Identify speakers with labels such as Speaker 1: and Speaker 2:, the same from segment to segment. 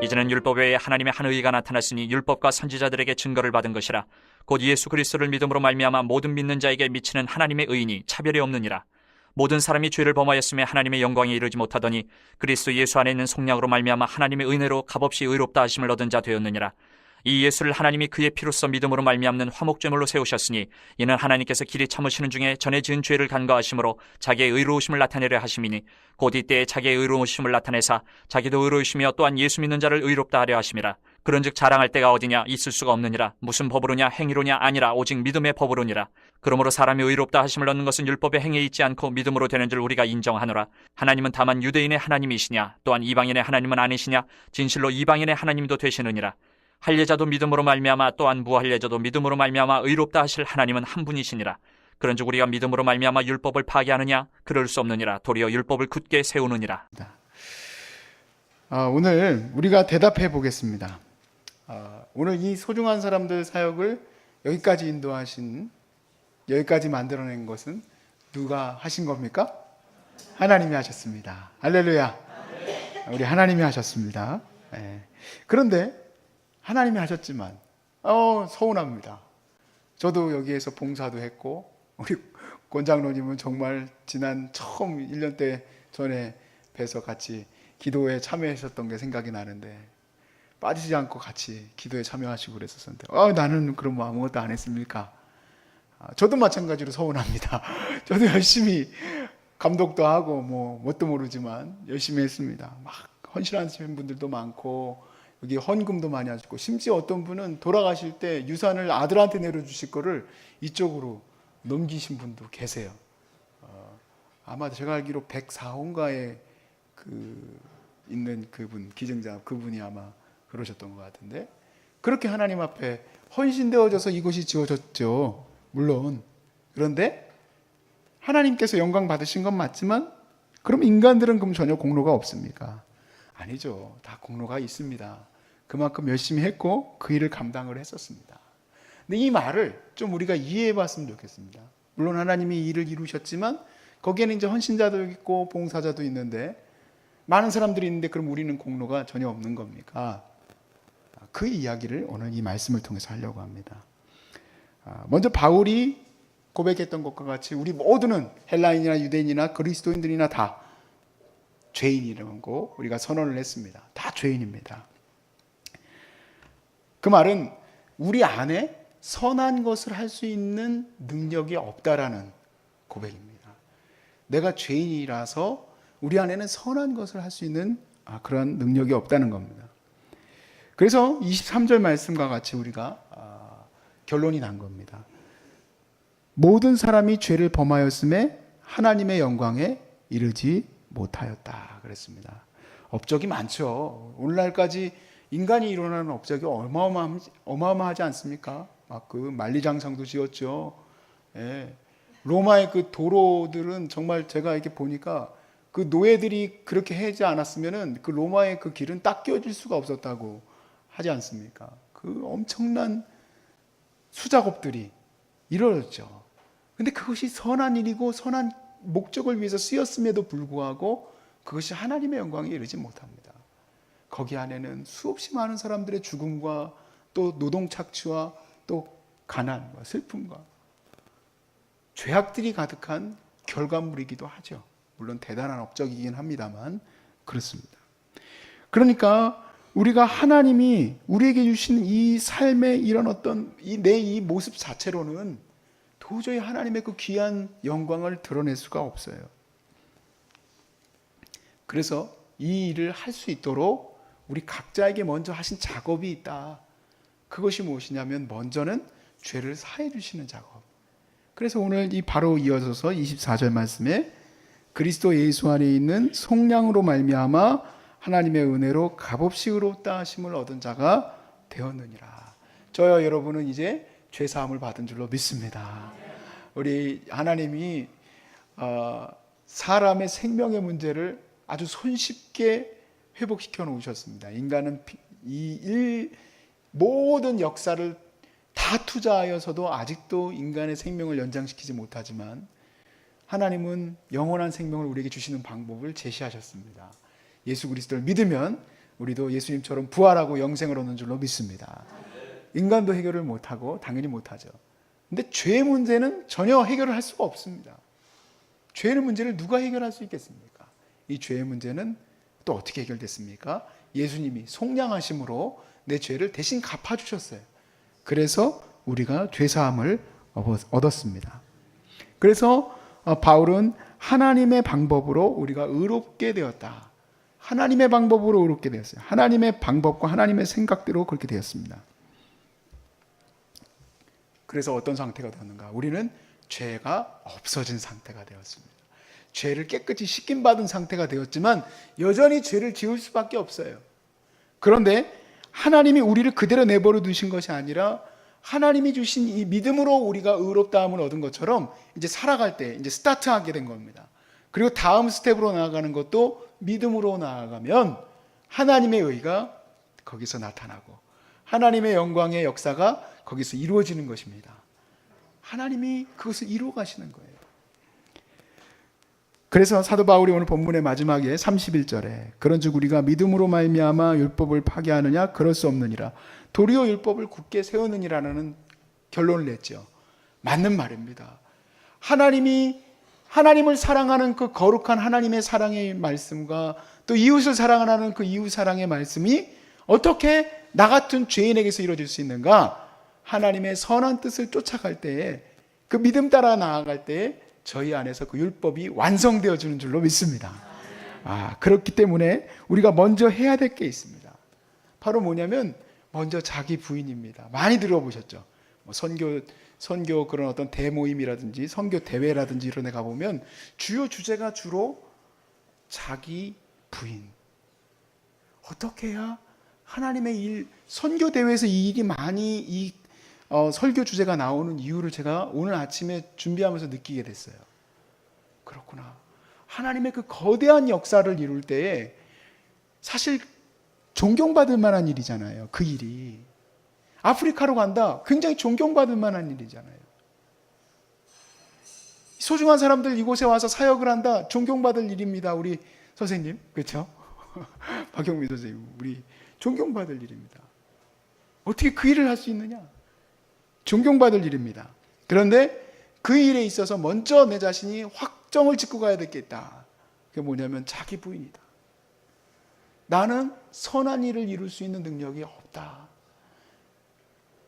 Speaker 1: 이제는 율법 외에 하나님의 한 의가 나타났으니 율법과 선지자들에게 증거를 받은 것이라. 곧 예수 그리스도를 믿음으로 말미암아 모든 믿는 자에게 미치는 하나님의 의니 차별이 없느니라. 모든 사람이 죄를 범하였음에 하나님의 영광에 이르지 못하더니 그리스도 예수 안에 있는 속량으로 말미암아 하나님의 은혜로 값없이 의롭다 하심을 얻은 자 되었느니라. 이 예수를 하나님이 그의 피로써 믿음으로 말미암는 화목제물로 세우셨으니 이는 하나님께서 길이 참으시는 중에 전에 지은 죄를 간과하심으로 자기의 의로우심을 나타내려 하심이니 곧 이때에 자기의 의로우심을 나타내사 자기도 의로우시며 또한 예수 믿는 자를 의롭다 하려 하심이라. 그런즉 자랑할 때가 어디냐? 있을 수가 없느니라. 무슨 법으로냐? 행위로냐? 아니라 오직 믿음의 법으로니라. 그러므로 사람이 의롭다 하심을 얻는 것은 율법의 행위에 있지 않고 믿음으로 되는 줄 우리가 인정하노라. 하나님은 다만 유대인의 하나님이시냐? 또한 이방인의 하나님은 아니시냐? 진실로 이방인의 하나님도 되시느니라. 할례자도 믿음으로 말미암아 또한 무할례자도 믿음으로 말미암아 의롭다 하실 하나님은 한 분이시니라. 그런즉 우리가 믿음으로 말미암아 율법을 파괴하느냐? 그럴 수 없느니라. 도리어 율법을 굳게 세우느니라.
Speaker 2: 오늘 우리가 대답해 보겠습니다. 오늘 이 소중한 사람들 사역을 여기까지 인도하신, 여기까지 만들어낸 것은 누가 하신 겁니까? 하나님이 하셨습니다. 할렐루야. 우리 하나님이 하셨습니다. 그런데 하나님이 하셨지만 서운합니다. 저도 여기에서 봉사도 했고 우리 권장로님은 정말 지난 처음 1년 때 전에 뵈서 같이 기도에 참여하셨던 게 생각이 나는데 빠지지 않고 같이 기도에 참여하시고 그랬었는데 나는 그럼 뭐 아무것도 안 했습니까? 저도 마찬가지로 서운합니다. 저도 열심히 감독도 하고 뭣도 모르지만 열심히 했습니다. 막 헌신하시는 분들도 많고 여기 헌금도 많이 하시고 심지어 어떤 분은 돌아가실 때 유산을 아들한테 내려주실 거를 이쪽으로 넘기신 분도 계세요. 아마 제가 알기로 104호인가에 있는 그분, 기증자 그분이 아마 그러셨던 것 같은데 그렇게 하나님 앞에 헌신되어져서 이곳이 지어졌죠. 물론 그런데 하나님께서 영광 받으신 건 맞지만 그럼 인간들은 그럼 전혀 공로가 없습니까? 아니죠. 다 공로가 있습니다. 그만큼 열심히 했고 그 일을 감당을 했었습니다. 근데 이 말을 좀 우리가 이해해 봤으면 좋겠습니다. 물론 하나님이 이 일을 이루셨지만 거기에는 이제 헌신자도 있고 봉사자도 있는데 많은 사람들이 있는데 그럼 우리는 공로가 전혀 없는 겁니까? 그 이야기를 오늘 이 말씀을 통해서 하려고 합니다. 먼저 바울이 고백했던 것과 같이 우리 모두는 헬라인이나 유대인이나 그리스도인들이나 다 죄인이라고 우리가 선언을 했습니다. 다 죄인입니다. 그 말은 우리 안에 선한 것을 할 수 있는 능력이 없다라는 고백입니다. 내가 죄인이라서 우리 안에는 선한 것을 할 수 있는 그런 능력이 없다는 겁니다. 그래서 23절 말씀과 같이 우리가 결론이 난 겁니다. 모든 사람이 죄를 범하였음에 하나님의 영광에 이르지 못하였다 그랬습니다. 업적이 많죠. 오늘날까지 인간이 일어나는 업적이 어마어마하지 않습니까? 그 만리장성도 지었죠. 로마의 그 도로들은 정말 제가 이렇게 보니까 그 노예들이 그렇게 하지 않았으면은 그 로마의 그 길은 닦여질 수가 없었다고 하지 않습니까? 그 엄청난 수작업들이 이루어졌죠. 근데 그것이 선한 일이고 선한 목적을 위해서 쓰였음에도 불구하고 그것이 하나님의 영광에 이르지 못합니다. 거기 안에는 수없이 많은 사람들의 죽음과 또 노동 착취와 또 가난과 슬픔과 죄악들이 가득한 결과물이기도 하죠. 물론 대단한 업적이긴 합니다만 그렇습니다. 그러니까 우리가 하나님이 우리에게 주신 이 삶의 이런 어떤 이 모습 자체로는 도저히 하나님의 그 귀한 영광을 드러낼 수가 없어요. 그래서 이 일을 할 수 있도록 우리 각자에게 먼저 하신 작업이 있다. 그것이 무엇이냐면 먼저는 죄를 사해 주시는 작업. 그래서 오늘 이 바로 이어져서 24절 말씀에 그리스도 예수 안에 있는 속량으로 말미암아 하나님의 은혜로 값없이 의롭다 하심을 얻은 자가 되었느니라. 저와 여러분은 이제 죄 사함을 받은 줄로 믿습니다. 우리 하나님이 사람의 생명의 문제를 아주 손쉽게 회복시켜 놓으셨습니다. 인간은 모든 역사를 다 투자하여서도 아직도 인간의 생명을 연장시키지 못하지만 하나님은 영원한 생명을 우리에게 주시는 방법을 제시하셨습니다. 예수 그리스도를 믿으면 우리도 예수님처럼 부활하고 영생을 얻는 줄로 믿습니다. 인간도 해결을 못하고 당연히 못하죠. 근데 죄의 문제는 전혀 해결을 할 수가 없습니다. 죄의 문제를 누가 해결할 수 있겠습니까? 이 죄의 문제는 또 어떻게 해결됐습니까? 예수님이 속량하심으로 내 죄를 대신 갚아주셨어요. 그래서 우리가 죄사함을 얻었습니다. 그래서 바울은 하나님의 방법으로 우리가 의롭게 되었다. 하나님의 방법으로 의롭게 되었어요. 하나님의 방법과 하나님의 생각대로 그렇게 되었습니다. 그래서 어떤 상태가 되었는가? 우리는 죄가 없어진 상태가 되었습니다. 죄를 깨끗이 씻김받은 상태가 되었지만 여전히 죄를 지을 수밖에 없어요. 그런데 하나님이 우리를 그대로 내버려 두신 것이 아니라 하나님이 주신 이 믿음으로 우리가 의롭다함을 얻은 것처럼 이제 살아갈 때 이제 스타트하게 된 겁니다. 그리고 다음 스텝으로 나아가는 것도 믿음으로 나아가면 하나님의 의가 거기서 나타나고 하나님의 영광의 역사가 거기서 이루어지는 것입니다. 하나님이 그것을 이루어 가시는 거예요. 그래서 사도 바울이 오늘 본문의 마지막에 31절에 그런즉 우리가 믿음으로 말미암아 율법을 파괴하느냐 그럴 수 없느니라 도리어 율법을 굳게 세우느니라는 결론을 냈죠. 맞는 말입니다. 하나님을 사랑하는 그 거룩한 하나님의 사랑의 말씀과 또 이웃을 사랑하는 그 이웃 사랑의 말씀이 어떻게 나 같은 죄인에게서 이루어질 수 있는가? 하나님의 선한 뜻을 쫓아갈 때에 그 믿음 따라 나아갈 때에 저희 안에서 그 율법이 완성되어지는 줄로 믿습니다. 그렇기 때문에 우리가 먼저 해야 될 게 있습니다. 바로 뭐냐면 먼저 자기 부인입니다. 많이 들어보셨죠? 선교 그런 어떤 대모임이라든지 선교 대회라든지 이런 데 가보면 주요 주제가 주로 자기 부인. 어떻게 해야 하나님의 일, 선교 대회에서 이 일이 많이 설교 주제가 나오는 이유를 제가 오늘 아침에 준비하면서 느끼게 됐어요. 그렇구나. 하나님의 그 거대한 역사를 이룰 때에 사실 존경받을 만한 일이잖아요. 그 일이. 아프리카로 간다. 굉장히 존경받을 만한 일이잖아요. 소중한 사람들 이곳에 와서 사역을 한다. 존경받을 일입니다. 우리 선생님. 그렇죠? 박영미 선생님. 우리 존경받을 일입니다. 어떻게 그 일을 할 수 있느냐? 존경받을 일입니다. 그런데 그 일에 있어서 먼저 내 자신이 확정을 짓고 가야 될 게 있다. 그게 뭐냐면 자기 부인이다. 나는 선한 일을 이룰 수 있는 능력이 없다.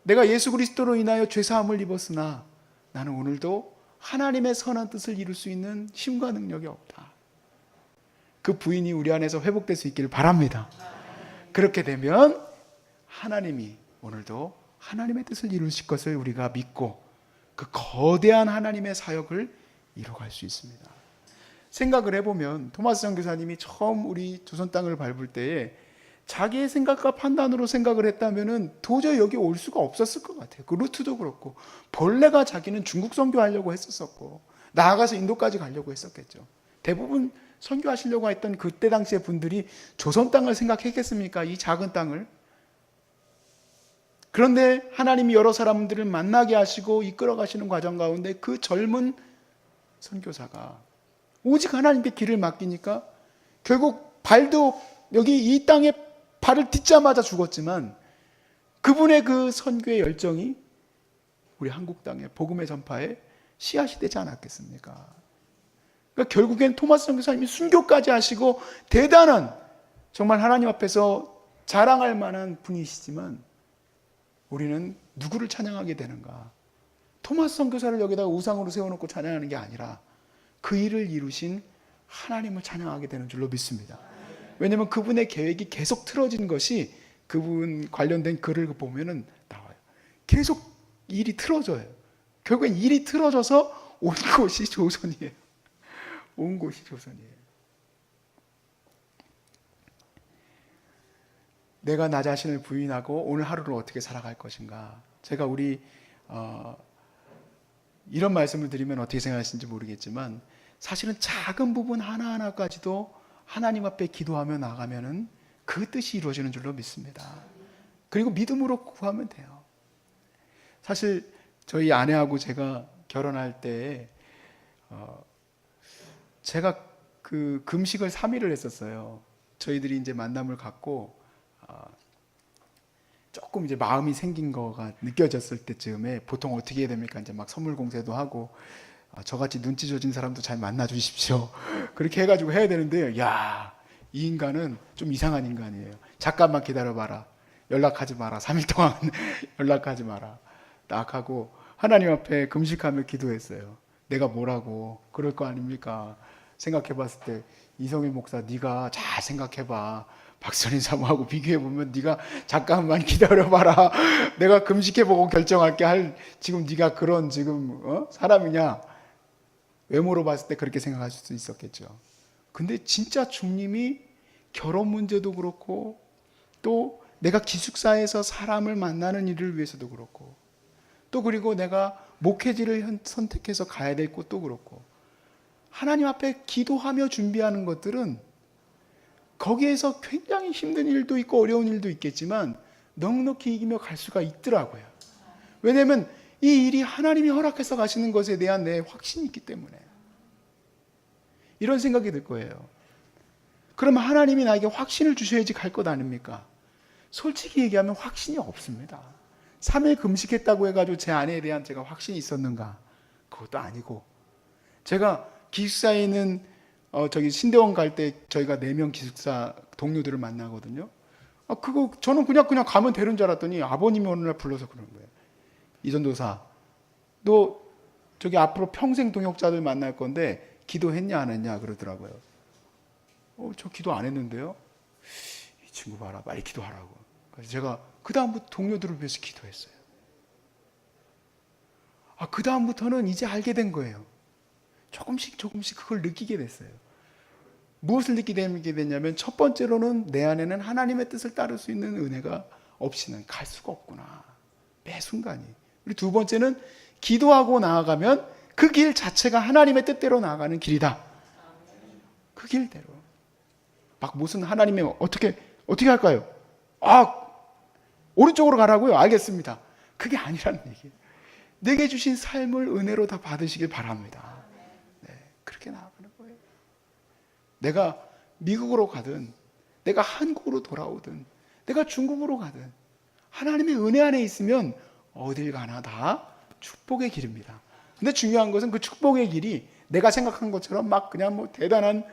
Speaker 2: 내가 예수 그리스도로 인하여 죄사함을 입었으나 나는 오늘도 하나님의 선한 뜻을 이룰 수 있는 힘과 능력이 없다. 그 부인이 우리 안에서 회복될 수 있기를 바랍니다. 그렇게 되면 하나님이 오늘도 하나님의 뜻을 이루실 것을 우리가 믿고 그 거대한 하나님의 사역을 이뤄갈 수 있습니다. 생각을 해보면 토마스 선교사님이 처음 우리 조선 땅을 밟을 때에 자기의 생각과 판단으로 생각을 했다면 도저히 여기 올 수가 없었을 것 같아요. 그 루트도 그렇고 본래가 자기는 중국 선교하려고 했었고 나아가서 인도까지 가려고 했었겠죠. 대부분 선교하시려고 했던 그때 당시의 분들이 조선 땅을 생각했겠습니까? 이 작은 땅을. 그런데 하나님이 여러 사람들을 만나게 하시고 이끌어 가시는 과정 가운데 그 젊은 선교사가 오직 하나님께 길을 맡기니까 결국 발도 여기 이 땅에 발을 딛자마자 죽었지만 그분의 그 선교의 열정이 우리 한국 땅의 복음의 전파에 씨앗이 되지 않았겠습니까? 그러니까 결국엔 토마스 선교사님이 순교까지 하시고 대단한 정말 하나님 앞에서 자랑할 만한 분이시지만 우리는 누구를 찬양하게 되는가? 토마스 선교사를 여기다가 우상으로 세워놓고 찬양하는 게 아니라 그 일을 이루신 하나님을 찬양하게 되는 줄로 믿습니다. 왜냐하면 그분의 계획이 계속 틀어진 것이 그분 관련된 글을 보면은 나와요. 계속 일이 틀어져요. 결국엔 일이 틀어져서 온 곳이 조선이에요. 온 곳이 조선이에요. 내가 나 자신을 부인하고 오늘 하루를 어떻게 살아갈 것인가. 제가 이런 말씀을 드리면 어떻게 생각하시는지 모르겠지만 사실은 작은 부분 하나하나까지도 하나님 앞에 기도하며 나가면은 그 뜻이 이루어지는 줄로 믿습니다. 그리고 믿음으로 구하면 돼요. 사실 저희 아내하고 제가 결혼할 때 제가 그 금식을 3일을 했었어요. 저희들이 이제 만남을 갖고 조금 이제 마음이 생긴 거가 느껴졌을 때쯤에 보통 어떻게 해야 됩니까? 이제 막 선물 공세도 하고 저같이 눈치 조진 사람도 잘 만나 주십시오. 그렇게 해가지고 해야 되는데, 야, 이 인간은 좀 이상한 인간이에요. 잠깐만 기다려봐라. 연락하지 마라. 3일 동안 연락하지 마라. 딱 하고 하나님 앞에 금식하며 기도했어요. 내가 뭐라고 그럴 거 아닙니까? 생각해 봤을 때 이성희 목사, 네가 잘 생각해 봐. 박선인 사모하고 비교해 보면 네가 잠깐만 기다려 봐라. 내가 금식해 보고 결정할게 할 지금 네가 그런 지금 사람이냐? 외모로 봤을 때 그렇게 생각하실 수 있었겠죠. 근데 진짜 주님이 결혼 문제도 그렇고 또 내가 기숙사에서 사람을 만나는 일을 위해서도 그렇고 또 그리고 내가 목회지를 선택해서 가야 될 곳도 그렇고 하나님 앞에 기도하며 준비하는 것들은 거기에서 굉장히 힘든 일도 있고 어려운 일도 있겠지만 넉넉히 이기며 갈 수가 있더라고요. 왜냐하면 이 일이 하나님이 허락해서 가시는 것에 대한 내 확신이 있기 때문에 이런 생각이 들 거예요. 그러면 하나님이 나에게 확신을 주셔야지 갈 것 아닙니까? 솔직히 얘기하면 확신이 없습니다. 3일 금식했다고 해가지고 제 아내에 대한 제가 확신이 있었는가? 그것도 아니고 제가 기숙사에 있는 저기 신대원 갈 때 저희가 4명 기숙사 동료들을 만나거든요. 그거 저는 그냥 가면 되는 줄 알았더니 아버님이 어느 날 불러서 그러는 거예요. 이전도사, 너 저기 앞으로 평생 동역자들 만날 건데 기도했냐 안 했냐 그러더라고요. 저 기도 안 했는데요. 이 친구 봐라, 빨리 기도하라고. 그래서 제가 그 다음부터 동료들을 위해서 기도했어요. 그 다음부터는 이제 알게 된 거예요. 조금씩 그걸 느끼게 됐어요. 무엇을 느끼게 됐냐면 첫 번째로는 내 안에는 하나님의 뜻을 따를 수 있는 은혜가 없이는 갈 수가 없구나. 매 순간이. 그리고 두 번째는 기도하고 나아가면 그 길 자체가 하나님의 뜻대로 나아가는 길이다. 그 길대로. 막 무슨 하나님의 어떻게 할까요? 오른쪽으로 가라고요? 알겠습니다. 그게 아니라는 얘기예요. 내게 주신 삶을 은혜로 다 받으시길 바랍니다. 네, 그렇게 나아가는 거예요. 내가 미국으로 가든 내가 한국으로 돌아오든 내가 중국으로 가든 하나님의 은혜 안에 있으면 어딜 가나 다 축복의 길입니다. 근데 중요한 것은 그 축복의 길이 내가 생각한 것처럼 막 그냥 대단한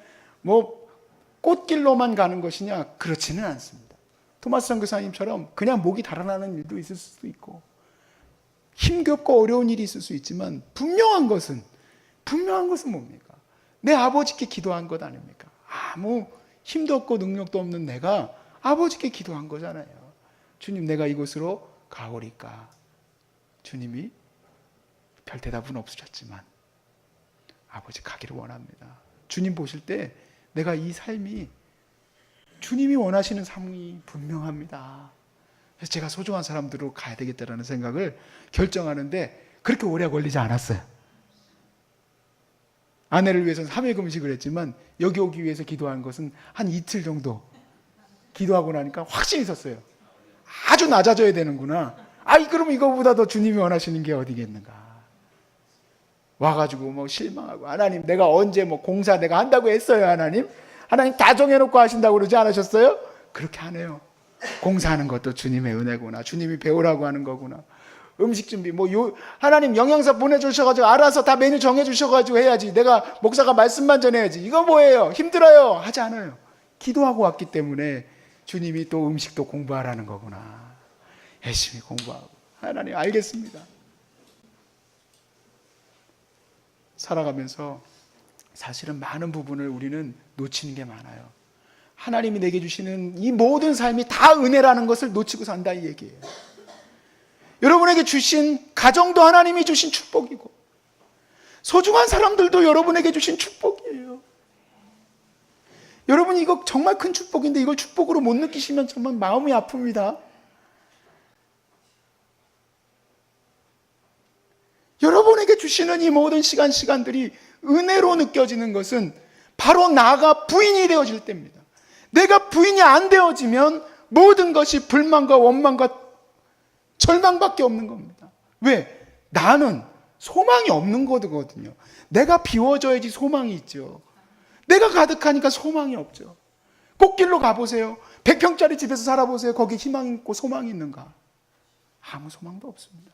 Speaker 2: 꽃길로만 가는 것이냐? 그렇지는 않습니다. 토마스 선교사님처럼 그냥 목이 달아나는 일도 있을 수도 있고 힘겹고 어려운 일이 있을 수 있지만 분명한 것은 뭡니까? 내 아버지께 기도한 것 아닙니까? 아무 힘도 없고 능력도 없는 내가 아버지께 기도한 거잖아요. 주님, 내가 이곳으로 가오리까? 주님이 별 대답은 없으셨지만 아버지 가기를 원합니다. 주님 보실 때 내가 이 삶이 주님이 원하시는 삶이 분명합니다. 그래서 제가 소중한 사람들로 가야 되겠다라는 생각을 결정하는데 그렇게 오래 걸리지 않았어요. 아내를 위해서는 3일 금식을 했지만 여기 오기 위해서 기도한 것은 한 이틀 정도 기도하고 나니까 확신이 있었어요. 아주 낮아져야 되는구나. 그럼 이거보다 더 주님이 원하시는 게 어디겠는가. 와가지고 실망하고 하나님 내가 언제 공사 내가 한다고 했어요. 하나님 다 정해놓고 하신다고 그러지 않으셨어요? 그렇게 하네요. 공사하는 것도 주님의 은혜구나. 주님이 배우라고 하는 거구나. 음식 준비 하나님 영양사 보내주셔가지고 알아서 다 메뉴 정해주셔가지고 해야지. 내가 목사가 말씀만 전해야지. 이거 뭐예요? 힘들어요. 하지 않아요. 기도하고 왔기 때문에 주님이 또 음식도 공부하라는 거구나. 열심히 공부하고. 하나님 알겠습니다. 살아가면서 사실은 많은 부분을 우리는 놓치는 게 많아요. 하나님이 내게 주시는 이 모든 삶이 다 은혜라는 것을 놓치고 산다 이 얘기예요. 여러분에게 주신 가정도 하나님이 주신 축복이고 소중한 사람들도 여러분에게 주신 축복이에요. 여러분 이거 정말 큰 축복인데 이걸 축복으로 못 느끼시면 정말 마음이 아픕니다. 여러분에게 주시는 이 모든 시간들이 은혜로 느껴지는 것은 바로 나가 부인이 되어질 때입니다. 내가 부인이 안 되어지면 모든 것이 불만과 원망과 절망밖에 없는 겁니다. 왜? 나는 소망이 없는 거거든요. 내가 비워져야지 소망이 있죠. 내가 가득하니까 소망이 없죠. 꽃길로 가보세요. 100평짜리 집에서 살아보세요. 거기 희망 있고 소망이 있는가? 아무 소망도 없습니다.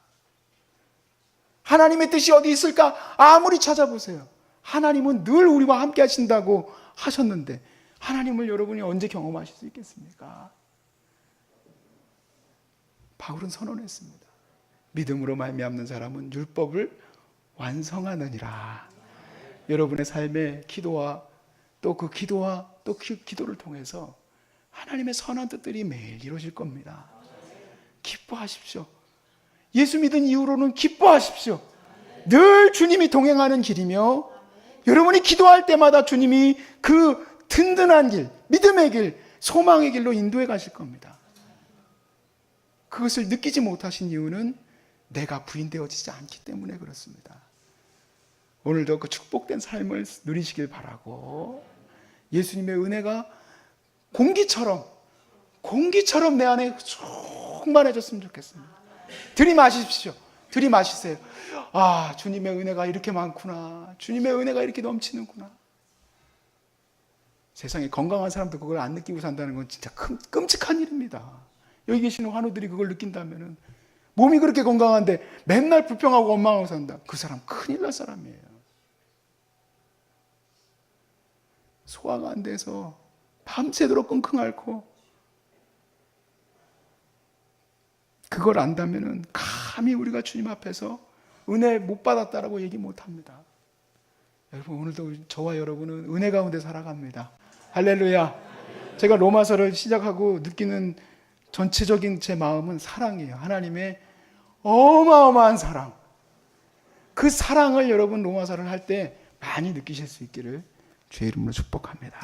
Speaker 2: 하나님의 뜻이 어디 있을까? 아무리 찾아보세요. 하나님은 늘 우리와 함께 하신다고 하셨는데 하나님을 여러분이 언제 경험하실 수 있겠습니까? 바울은 선언했습니다. 믿음으로 말미암는 사람은 율법을 완성하느니라. 여러분의 삶의 기도와 또 그 기도를 통해서 하나님의 선한 뜻들이 매일 이루어질 겁니다. 기뻐하십시오. 예수 믿은 이후로는 기뻐하십시오. 늘 주님이 동행하는 길이며 여러분이 기도할 때마다 주님이 그 든든한 길, 믿음의 길, 소망의 길로 인도해 가실 겁니다. 그것을 느끼지 못하신 이유는 내가 부인되어지지 않기 때문에 그렇습니다. 오늘도 그 축복된 삶을 누리시길 바라고 예수님의 은혜가 공기처럼 내 안에 충만해졌으면 좋겠습니다. 들이마십시오. 들이마시세요. 아, 주님의 은혜가 이렇게 많구나. 주님의 은혜가 이렇게 넘치는구나. 세상에 건강한 사람도 그걸 안 느끼고 산다는 건 진짜 끔찍한 일입니다. 여기 계시는 환우들이 그걸 느낀다면 몸이 그렇게 건강한데 맨날 불평하고 원망하고 산다. 그 사람 큰일 날 사람이에요. 소화가 안 돼서 밤새도록 끙끙 앓고 그걸 안다면 감히 우리가 주님 앞에서 은혜 못 받았다라고 얘기 못 합니다. 여러분, 오늘도 저와 여러분은 은혜 가운데 살아갑니다. 할렐루야. 제가 로마서를 시작하고 느끼는 전체적인 제 마음은 사랑이에요. 하나님의 어마어마한 사랑. 그 사랑을 여러분 로마서를 할 때 많이 느끼실 수 있기를 주의 이름으로 축복합니다.